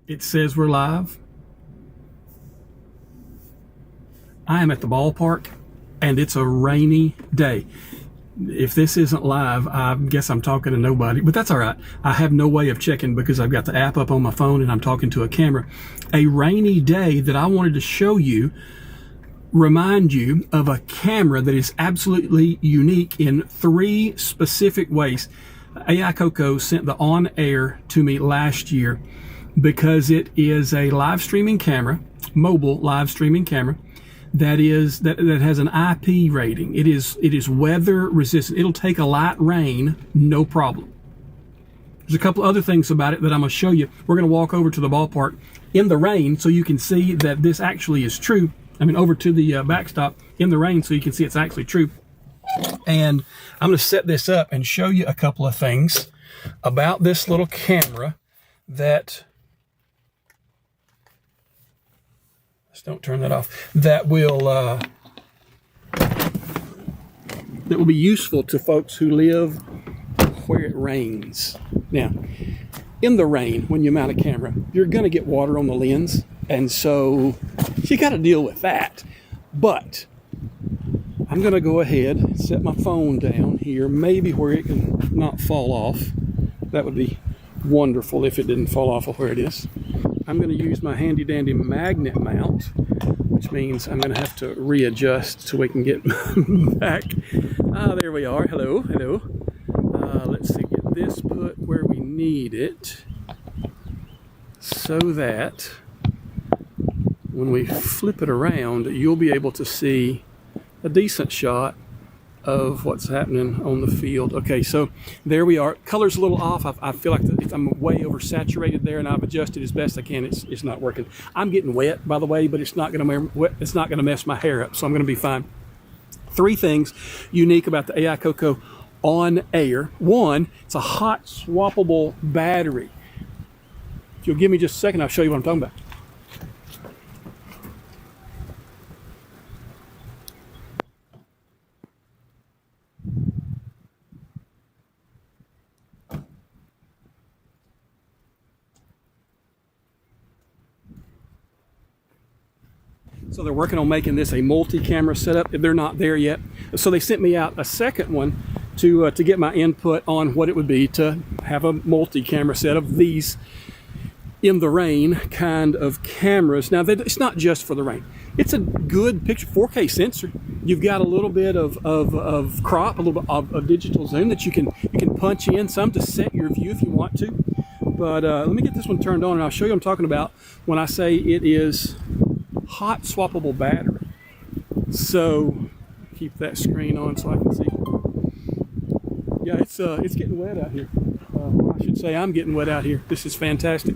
It says we're live. I am at the ballpark, and it's a rainy day. If this isn't live, I guess I'm talking to nobody, but that's all right. I have no way of checking because I've got the app up on my phone and I'm talking to a camera. A rainy day that I wanted to show you, remind you of a camera that is absolutely unique in 3 specific ways. AICOCO sent the OnAir to me last year because it is a live streaming camera, mobile live streaming camera, that has an IP rating. It is weather resistant. It'll take a light rain, no problem. There's a couple other things about it that I'm going to show you. We're going to walk over to the ballpark in the rain so you can see that this actually is true. I mean, over to the backstop in the rain so you can see it's actually true. And I'm going to set this up and show you a couple of things about this little camera that, let's don't turn that off, that will be useful to folks who live where it rains. Now, in the rain, when you mount a camera, you're going to get water on the lens, and so you got to deal with that. But I'm going to go ahead and set my phone down here, maybe where it can not fall off. That would be wonderful if it didn't fall off of where it is. I'm going to use my handy dandy magnet mount, which means I'm going to have to readjust so we can get back. There we are. Hello, hello. Let's see, get this put where we need it so that when we flip it around, you'll be able to see a decent shot of what's happening on the field. Okay, so there we are. Color's a little off. I feel like I'm way oversaturated there, and I've adjusted as best I can. It's not working. I'm getting wet, by the way, but it's not going to mess my hair up, so I'm going to be fine. 3 things unique about the AICOCO OnAir. 1, it's a hot swappable battery. If you'll give me just a second, I'll show you what I'm talking about. So they're working on making this a multi-camera setup. They're not there yet. So they sent me out a second one to get my input on what it would be to have a multi-camera set of these in the rain kind of cameras. Now, it's not just for the rain. It's a good picture, 4K sensor. You've got a little bit of crop, a little bit of digital zoom that you can punch in some to set your view if you want to. But let me get this one turned on and I'll show you what I'm talking about when I say it is hot swappable battery. So keep that screen on so I can see. Yeah, it's getting wet out here. I should say I'm getting wet out here. This is fantastic.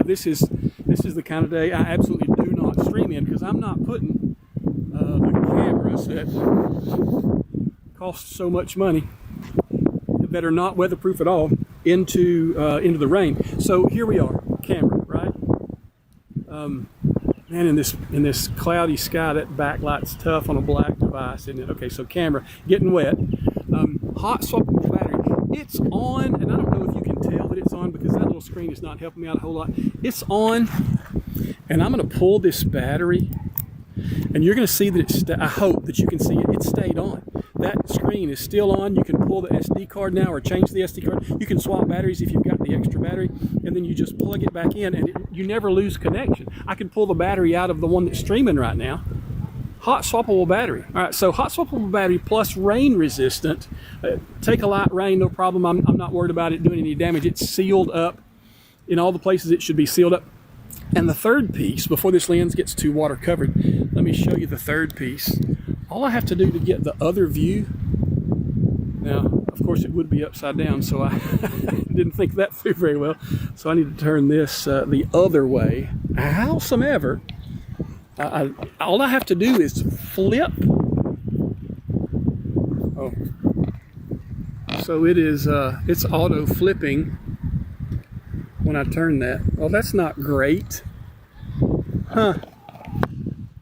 This is the kind of day I absolutely do not stream in because I'm not putting the cameras that cost so much money that are not weatherproof at all into the rain. So here we are, camera, right? Man, in this cloudy sky, that backlight's tough on a black device, isn't it? Okay, so camera, getting wet. Hot swappable battery. It's on, and I don't know if you can tell that it's on because that little screen is not helping me out a whole lot. It's on, and I'm going to pull this battery, and you're going to see that I hope that you can see it. It stayed on. That screen is still on. You can pull the SD card now or change the SD card. You can swap batteries if you've got the extra battery, and then you just plug it back in, and you never lose connection. I can pull the battery out of the one that's streaming right now. Hot swappable battery. All right, so hot swappable battery plus rain resistant. Take a light rain, no problem. I'm not worried about it doing any damage. It's sealed up in all the places it should be sealed up. And the third piece, before this lens gets too water covered, let me show you the third piece. All I have to do to get the other view, now, of course, it would be upside down, so I didn't think that through very well. So I need to turn this the other way. Howsoever, all I have to do is flip. Oh, so it is. It's auto flipping when I turn that. Well, that's not great, huh?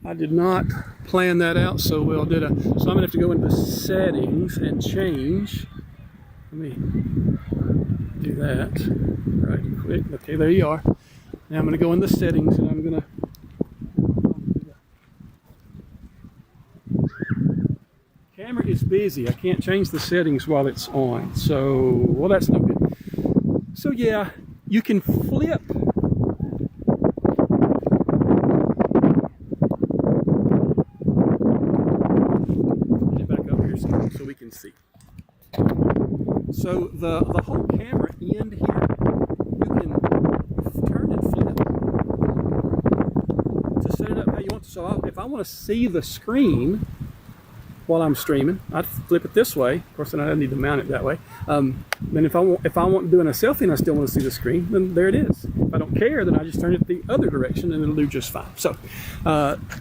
I did not plan that out so well, did I? So I'm gonna have to go into settings and change. Let me do that right quick. Okay, there you are. Now I'm going to go in the settings, and I'm going to camera is busy. I can't change the settings while it's on. So, well, that's no good. So yeah, you can flip. Get it back up here so we can see. So the whole camera end here, you can turn and flip to set it up how you want to. So if I want to see the screen while I'm streaming, I'd flip it this way. Of course, then I don't need to mount it that way. Then if I want doing a selfie and I still want to see the screen, then there it is. If I don't care, then I just turn it the other direction and it'll do just fine. So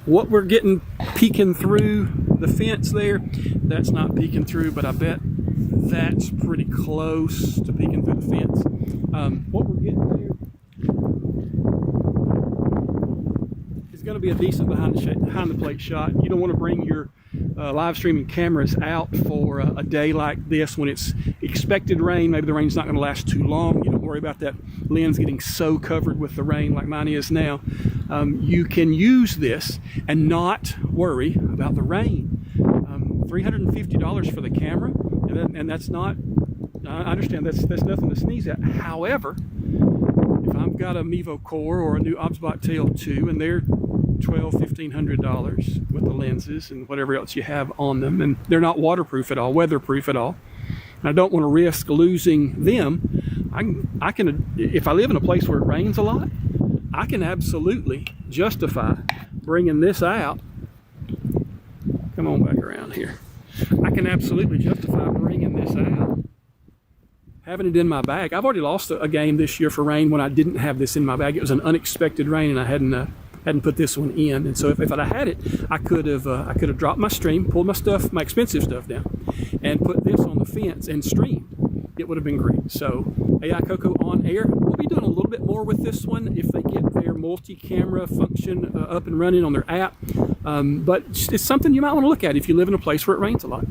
what we're getting peeking through the fence there, that's not peeking through, but I bet that's pretty close to peeking through the fence. What we're getting there is going to be a decent behind the plate shot. You don't want to bring your live streaming cameras out for a day like this when it's expected rain. Maybe the rain's not going to last too long. You don't worry about that lens getting so covered with the rain like mine is now. You can use this and not worry about the rain. $350 for the camera, and that's not, I understand that's nothing to sneeze at. However, if I've got a Mevo Core or a new OBSBot Tail 2 and they're $1,500 with the lenses and whatever else you have on them, and they're not waterproof at all, weatherproof at all, and I don't want to risk losing them, I can, if I live in a place where it rains a lot, I can absolutely justify bringing this out. Come on back around here. I can absolutely justify bringing this out, having it in my bag. I've already lost a game this year for rain when I didn't have this in my bag. It was an unexpected rain and I hadn't put this one in. And so if I'd had it, I could have dropped my stream, pulled my expensive stuff down, and put this on the fence and streamed. It would have been great. So AICOCO OnAir, we'll be doing a little bit more with this one if they get their multi-camera function up and running on their app. But it's something you might want to look at if you live in a place where it rains a lot.